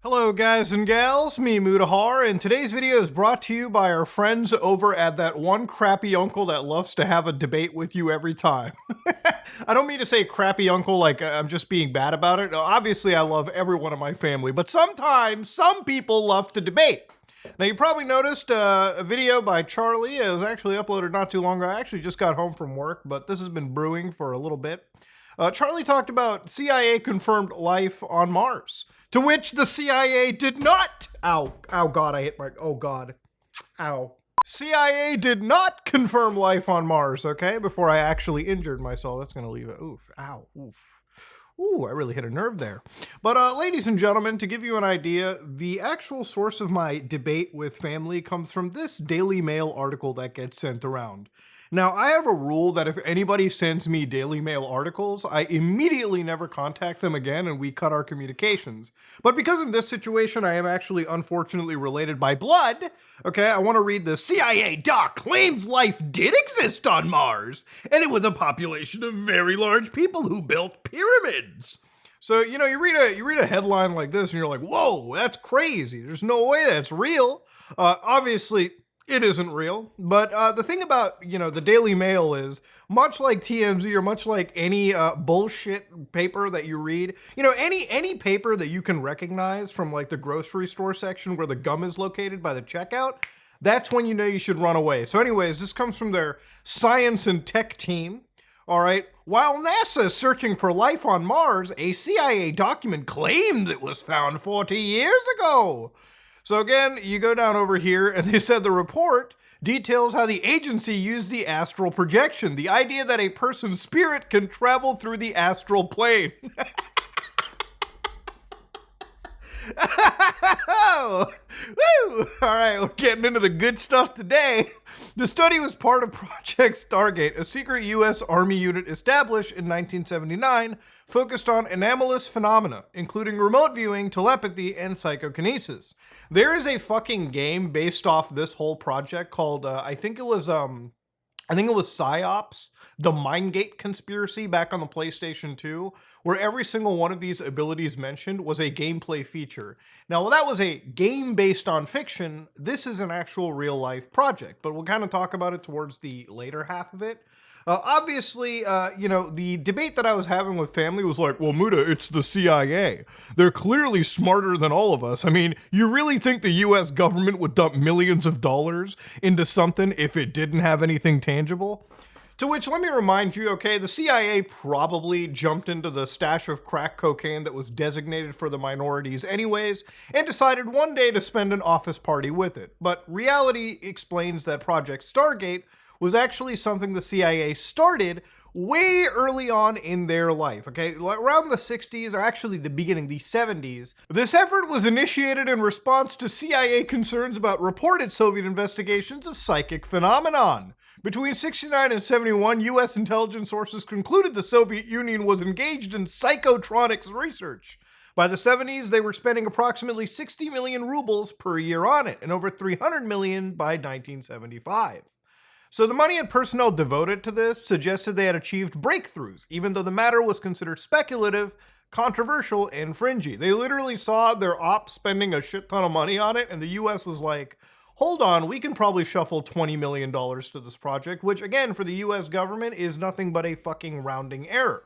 Hello guys and gals, me Mudahar, and today's video is brought to you by our friends over at that one crappy uncle that loves to have a debate with you every time. I don't mean to say crappy uncle like I'm just being bad about it. Obviously I love everyone in my family, but sometimes some people love to debate. Now you probably noticed a video by Charlie. It was actually uploaded not too long ago. I actually just got home from work, but this has been brewing for a little bit. Charlie talked about CIA confirmed life on Mars. To which the CIA did not, ow god, I hit my, oh god, ow. CIA did not confirm life on Mars, okay, before I actually injured myself. That's gonna leave it, oof, ow, oof. Ooh, I really hit a nerve there. But ladies and gentlemen, to give you an idea, the actual source of my debate with family comes from this Daily Mail article that gets sent around. Now, I have a rule that if anybody sends me Daily Mail articles, I immediately never contact them again and we cut our communications. But because in this situation I am actually unfortunately related by blood, okay, I want to read this. CIA doc claims life did exist on Mars, and it was a population of very large people who built pyramids. So, you know, you read a headline like this and you're like, whoa, that's crazy. There's no way that's real. Obviously, it isn't real, but the thing about, you know, the Daily Mail is, much like TMZ or much like any bullshit paper that you read, you know, any paper that you can recognize from like the grocery store section where the gum is located by the checkout, that's when you know you should run away. So anyways, this comes from their science and tech team. All right, while NASA is searching for life on Mars, a CIA document claimed it was found 40 years ago. So again, you go down over here and they said the report details how the agency used the astral projection, the idea that a person's spirit can travel through the astral plane. Woo! All right, we're getting into the good stuff today. The study was part of Project Stargate, a secret U.S. Army unit established in 1979 focused on anomalous phenomena, including remote viewing, telepathy, and psychokinesis. There is a fucking game based off this whole project called, I think it was PsyOps, the Mindgate conspiracy back on the PlayStation 2, where every single one of these abilities mentioned was a gameplay feature. Now, while that was a game based on fiction, this is an actual real life project, but we'll kind of talk about it towards the later half of it. Obviously, you know, the debate that I was having with family was like, well, Muda, it's the CIA. They're clearly smarter than all of us. I mean, you really think the US government would dump millions of dollars into something if it didn't have anything tangible? To which, let me remind you, okay, the CIA probably jumped into the stash of crack cocaine that was designated for the minorities anyways, and decided one day to spend an office party with it. But reality explains that Project Stargate was actually something the CIA started way early on in their life, okay? Around the 60s, or actually the beginning, the 70s. This effort was initiated in response to CIA concerns about reported Soviet investigations of psychic phenomenon. Between 69 and 71, US intelligence sources concluded the Soviet Union was engaged in psychotronics research. By the 70s, they were spending approximately 60 million rubles per year on it, and over 300 million by 1975. So the money and personnel devoted to this suggested they had achieved breakthroughs, even though the matter was considered speculative, controversial, and fringy. They literally saw their ops spending a shit ton of money on it, and the US was like, hold on, we can probably shuffle $20 million to this project, which again, for the US government, is nothing but a fucking rounding error.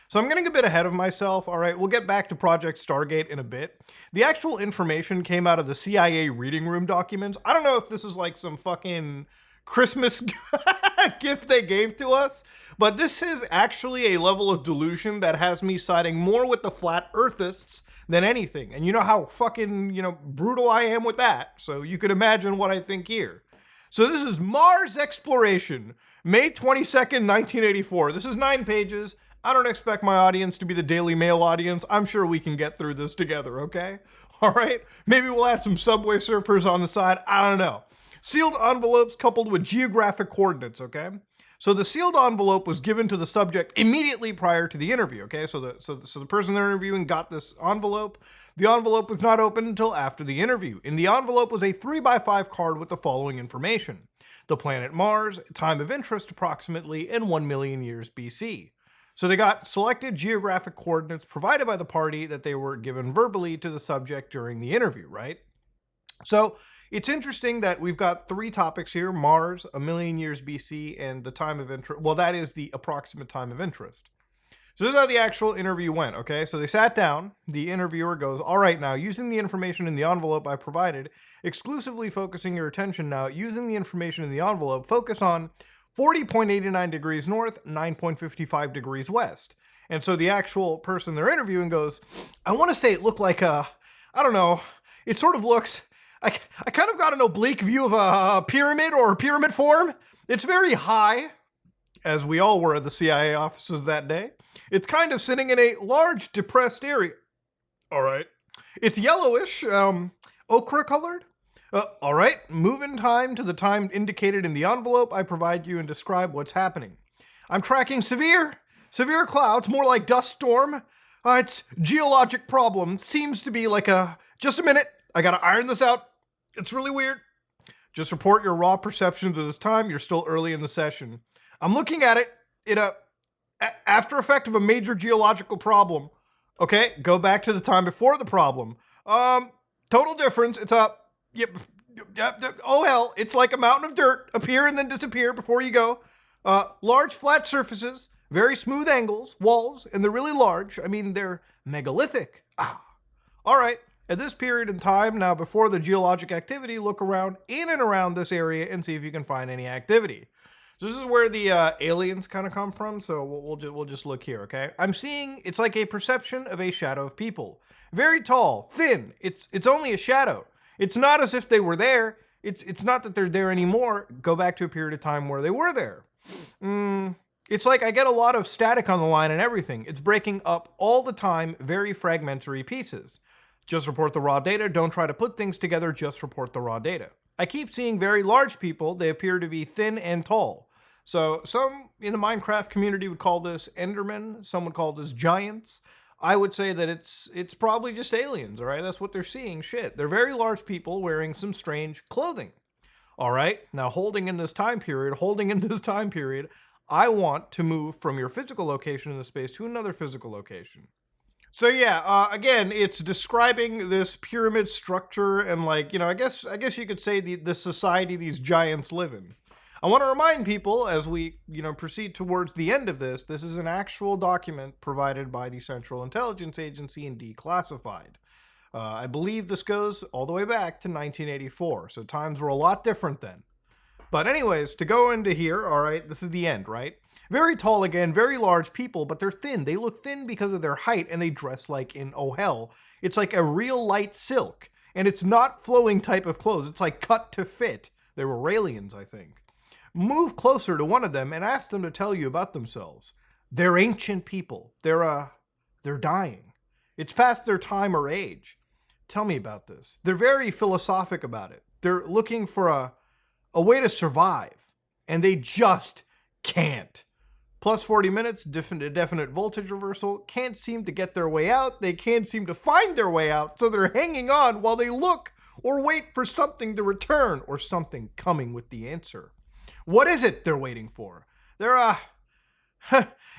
So I'm getting a bit ahead of myself, all right? We'll get back to Project Stargate in a bit. The actual information came out of the CIA reading room documents. I don't know if this is like some fucking Christmas gift they gave to us, but this is actually a level of delusion that has me siding more with the flat earthists than anything. And you know how fucking, you know, brutal I am with that, so you can imagine what I think here. So this is Mars Exploration, May 22nd, 1984. This is 9 pages. I don't expect my audience to be the Daily Mail audience. I'm sure we can get through this together, okay? All right? Maybe we'll add some Subway Surfers on the side. I don't know. Sealed envelopes coupled with geographic coordinates, okay? So the sealed envelope was given to the subject immediately prior to the interview, okay? So the person they're interviewing got this envelope. The envelope was not opened until after the interview. In the envelope was a 3x5 card with the following information. The planet Mars, time of interest approximately in 1 million years BC. So they got selected geographic coordinates provided by the party that they were given verbally to the subject during the interview, right? So it's interesting that we've got three topics here: Mars, a million years BC, and the time of interest. Well, that is the approximate time of interest. So this is how the actual interview went, okay? So they sat down. The interviewer goes, all right, now, using the information in the envelope I provided, exclusively focusing your attention now, using the information in the envelope, focus on 40.89 degrees north, 9.55 degrees west. And so the actual person they're interviewing goes, I want to say it looked like I don't know, it sort of looks, I kind of got an oblique view of a pyramid or pyramid form. It's very high, as we all were at the CIA offices that day. It's kind of sitting in a large depressed area. All right. It's yellowish, ochre colored. All right. Move in time to the time indicated in the envelope I provide you and describe what's happening. I'm tracking severe clouds, more like dust storm. It's geologic problem. Seems to be like just a minute. I got to iron this out. It's really weird. Just report your raw perceptions at this time. You're still early in the session. I'm looking at it in a after effect of a major geological problem. Okay, go back to the time before the problem. Total difference. It's oh hell, it's like a mountain of dirt, appear and then disappear before you go. Large flat surfaces, very smooth angles, walls, and they're really large. I mean, they're megalithic. All right. At this period in time, now before the geologic activity, look around in and around this area and see if you can find any activity. So this is where the aliens kind of come from, so we'll just look here, okay? I'm seeing, it's like a perception of a shadow of people. Very tall, thin, it's only a shadow. It's not as if they were there, it's not that they're there anymore. Go back to a period of time where they were there. It's like I get a lot of static on the line and everything. It's breaking up all the time, very fragmentary pieces. Just report the raw data, don't try to put things together, just report the raw data. I keep seeing very large people. They appear to be thin and tall. So some in the Minecraft community would call this Endermen. Some would call this giants. I would say that it's probably just aliens, all right? That's what they're seeing. Shit. They're very large people wearing some strange clothing. All right? Now, holding in this time period, I want to move from your physical location in the space to another physical location. So yeah, again, it's describing this pyramid structure and I guess you could say the society these giants live in. I want to remind people as we, proceed towards the end of this is an actual document provided by the Central Intelligence Agency and declassified. I believe this goes all the way back to 1984, so times were a lot different then. But anyways, to go into here, all right, this is the end, right? Very tall again, very large people, but they're thin. They look thin because of their height, and they dress like in, oh hell, it's like a real light silk. And it's not flowing type of clothes. It's like cut to fit. They were Raelians, I think. Move closer to one of them and ask them to tell you about themselves. They're ancient people. They're dying. It's past their time or age. Tell me about this. They're very philosophic about it. They're looking for a way to survive, and they just can't. Plus 40 minutes, definite voltage reversal, can't seem to get their way out, they can't seem to find their way out, so they're hanging on while they look or wait for something to return or something coming with the answer. What is it they're waiting for? There,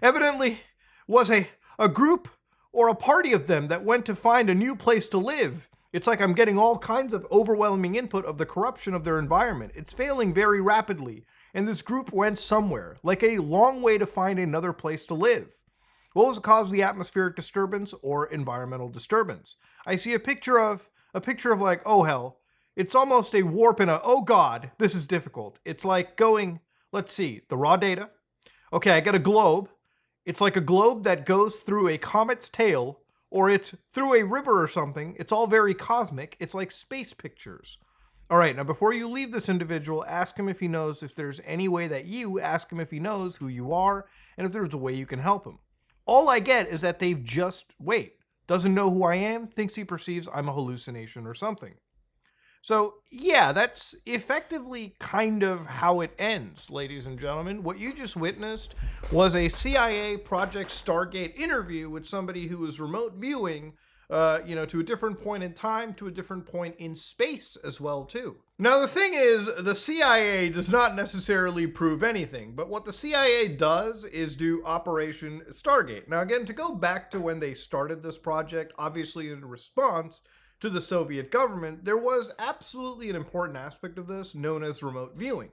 evidently was a group or a party of them that went to find a new place to live. It's like I'm getting all kinds of overwhelming input of the corruption of their environment. It's failing very rapidly. And this group went somewhere, like a long way to find another place to live. What was the cause of the atmospheric disturbance or environmental disturbance? I see a picture of like, oh hell, it's almost a warp and oh god, this is difficult. It's like going, let's see, the raw data. Okay, I got a globe. It's like a globe that goes through a comet's tail, or it's through a river or something. It's all very cosmic. It's like space pictures. All right, now before you leave this individual, ask him if he knows if there's any way that ask him if he knows who you are and if there's a way you can help him. All I get is that they've doesn't know who I am, thinks he perceives I'm a hallucination or something. So yeah, that's effectively kind of how it ends, ladies and gentlemen. What you just witnessed was a CIA Project Stargate interview with somebody who was remote viewing to a different point in time, to a different point in space as well, too. Now, the thing is, the CIA does not necessarily prove anything, but what the CIA does is do Operation Stargate. Now, again, to go back to when they started this project, obviously in response to the Soviet government, there was absolutely an important aspect of this known as remote viewing.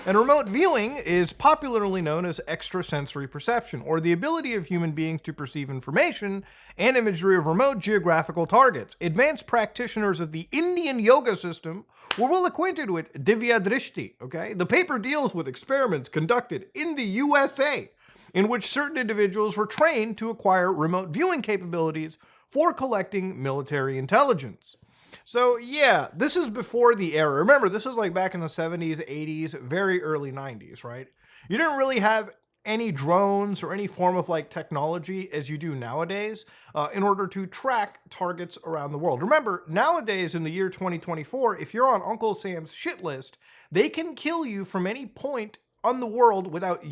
And remote viewing is popularly known as extrasensory perception, or the ability of human beings to perceive information and imagery of remote geographical targets. Advanced practitioners of the Indian yoga system were well acquainted with Divya Drishti, okay? The paper deals with experiments conducted in the USA in which certain individuals were trained to acquire remote viewing capabilities for collecting military intelligence. So yeah, this is before the era. Remember, this is like back in the 70s, 80s, very early 90s, right? You didn't really have any drones or any form of like technology as you do nowadays in order to track targets around the world. Remember, nowadays in the year 2024, if you're on Uncle Sam's shit list, they can kill you from any point on the world without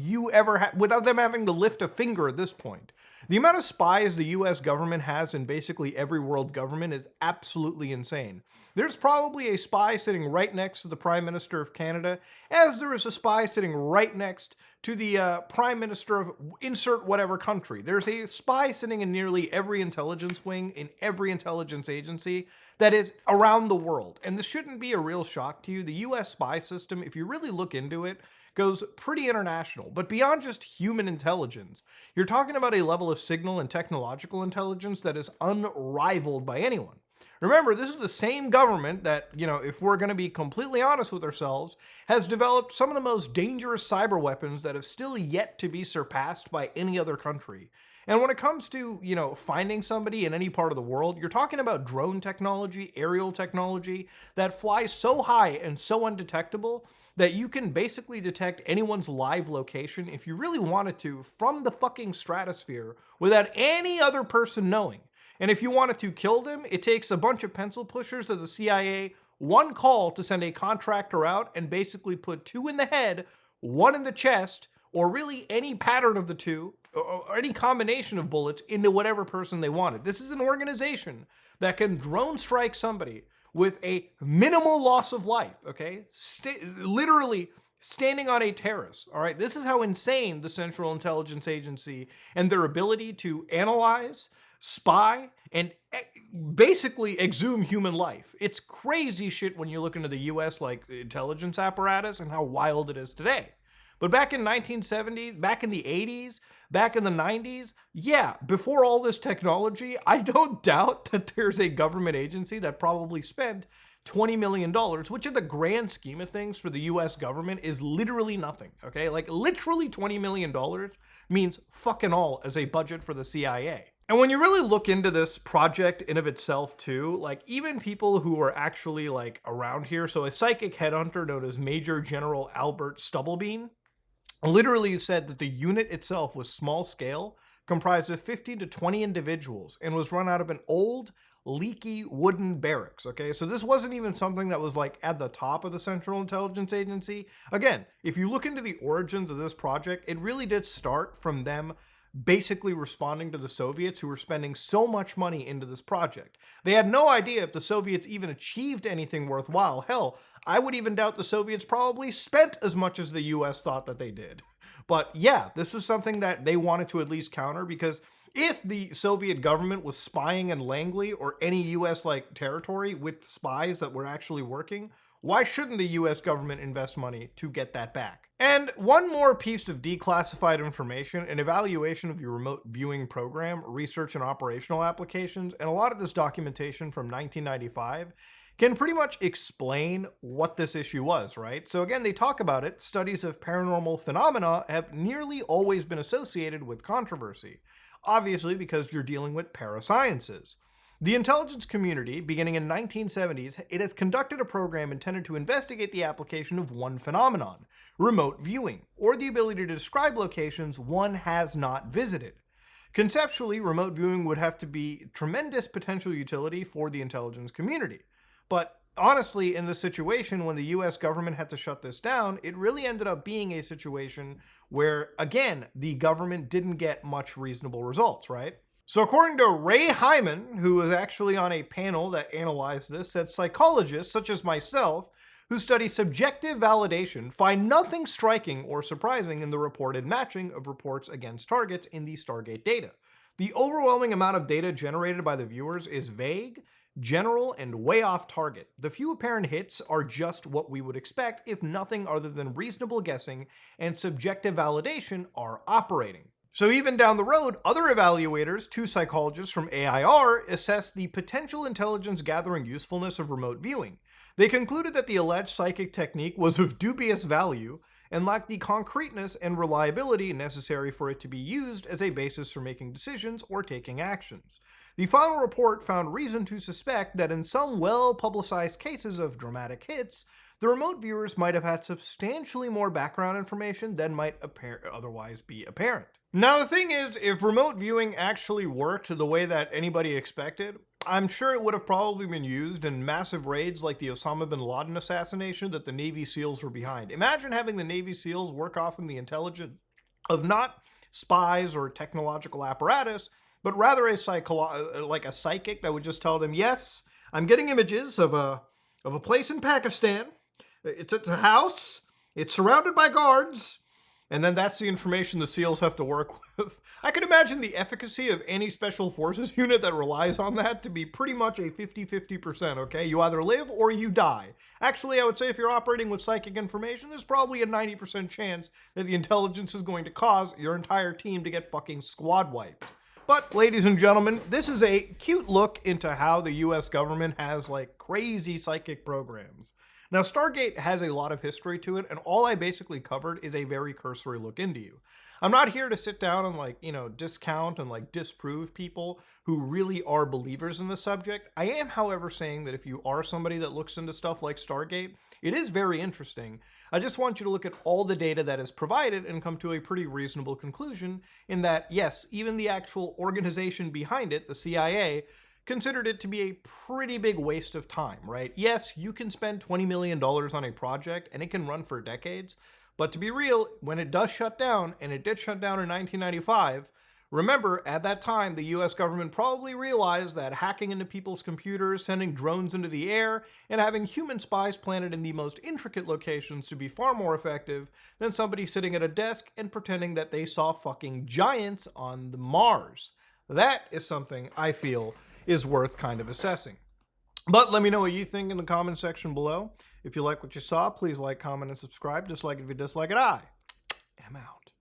without them having to lift a finger at this point. The amount of spies the US government has in basically every world government is absolutely insane. There's probably a spy sitting right next to the Prime Minister of Canada, as there is a spy sitting right next to the Prime Minister of insert whatever country. There's a spy sitting in nearly every intelligence wing in every intelligence agency that is around the world. And this shouldn't be a real shock to you. The US spy system, if you really look into it, goes pretty international. But beyond just human intelligence, you're talking about a level of signal and technological intelligence that is unrivaled by anyone. Remember, this is the same government that, if we're going to be completely honest with ourselves, has developed some of the most dangerous cyber weapons that have still yet to be surpassed by any other country. And when it comes to, finding somebody in any part of the world, you're talking about drone technology, aerial technology that flies so high and so undetectable that you can basically detect anyone's live location if you really wanted to from the fucking stratosphere without any other person knowing. And if you wanted to kill them, it takes a bunch of pencil pushers of the CIA, one call to send a contractor out and basically put 2 in the head, 1 in the chest, or really any pattern of the 2, or any combination of bullets into whatever person they wanted. This is an organization that can drone strike somebody with a minimal loss of life, okay? Literally standing on a terrace, all right? This is how insane the Central Intelligence Agency and their ability to analyze, spy, and basically exhume human life. It's crazy shit when you look into the US intelligence apparatus and how wild it is today. But back in 1970, back in the 80s, back in the 90s, yeah, before all this technology, I don't doubt that there's a government agency that probably spent $20 million, which in the grand scheme of things for the US government is literally nothing, okay? Like literally $20 million means fucking all as a budget for the CIA. And when you really look into this project in of itself too, even people who are actually around here, so a psychic headhunter known as Major General Albert Stubblebean, literally said that the unit itself was small scale, comprised of 15 to 20 individuals, and was run out of an old, leaky wooden barracks, okay? So this wasn't even something that was at the top of the Central Intelligence Agency. Again, if you look into the origins of this project, it really did start from them basically responding to the Soviets who were spending so much money into this project. They had no idea if the Soviets even achieved anything worthwhile. Hell, I would even doubt the Soviets probably spent as much as the US thought that they did. But yeah, this was something that they wanted to at least counter, because if the Soviet government was spying in Langley or any US territory with spies that were actually working, why shouldn't the US government invest money to get that back? And one more piece of declassified information: an evaluation of the remote viewing program, research and operational applications, and a lot of this documentation from 1995 can pretty much explain what this issue was, right? So again, they talk about it. Studies of paranormal phenomena have nearly always been associated with controversy, obviously because you're dealing with parasciences. The intelligence community, beginning in 1970s, it has conducted a program intended to investigate the application of one phenomenon, remote viewing, or the ability to describe locations one has not visited. Conceptually, remote viewing would have to be tremendous potential utility for the intelligence community. But honestly, in the situation when the US government had to shut this down, it really ended up being a situation where, again, the government didn't get much reasonable results, right? So, according to Ray Hyman, who was actually on a panel that analyzed this, said psychologists such as myself, who study subjective validation, find nothing striking or surprising in the reported matching of reports against targets in the Stargate data. The overwhelming amount of data generated by the viewers is vague, general, and way off target. The few apparent hits are just what we would expect if nothing other than reasonable guessing and subjective validation are operating. So even down the road, other evaluators, two psychologists from AIR, assessed the potential intelligence gathering usefulness of remote viewing. They concluded that the alleged psychic technique was of dubious value and lacked the concreteness and reliability necessary for it to be used as a basis for making decisions or taking actions. The final report found reason to suspect that in some well-publicized cases of dramatic hits, the remote viewers might have had substantially more background information than might otherwise be apparent. Now, the thing is, if remote viewing actually worked the way that anybody expected, I'm sure it would have probably been used in massive raids like the Osama bin Laden assassination that the Navy SEALs were behind. Imagine having the Navy SEALs work off in the intelligence of not spies or technological apparatus, but rather a psychic that would just tell them, yes, I'm getting images of a place in Pakistan. It's a house. It's surrounded by guards. And then that's the information the SEALs have to work with. I can imagine the efficacy of any special forces unit that relies on that to be pretty much a 50-50%, okay? You either live or you die. Actually, I would say if you're operating with psychic information, there's probably a 90% chance that the intelligence is going to cause your entire team to get fucking squad wiped. But, ladies and gentlemen, this is a cute look into how the US government has, like, crazy psychic programs. Now, Stargate has a lot of history to it, and all I basically covered is a very cursory look into you. I'm not here to sit down and, discount and, disprove people who really are believers in the subject. I am, however, saying that if you are somebody that looks into stuff like Stargate, it is very interesting. I just want you to look at all the data that is provided and come to a pretty reasonable conclusion in that, yes, even the actual organization behind it, the CIA, considered it to be a pretty big waste of time, right? Yes, you can spend $20 million on a project and it can run for decades, but to be real, when it does shut down, and it did shut down in 1995, remember, at that time, the US government probably realized that hacking into people's computers, sending drones into the air, and having human spies planted in the most intricate locations to be far more effective than somebody sitting at a desk and pretending that they saw fucking giants on the Mars. That is something I feel is worth kind of assessing. But let me know what you think in the comment section below. If you like what you saw, please like, comment, and subscribe. Dislike it if you dislike it. I am out.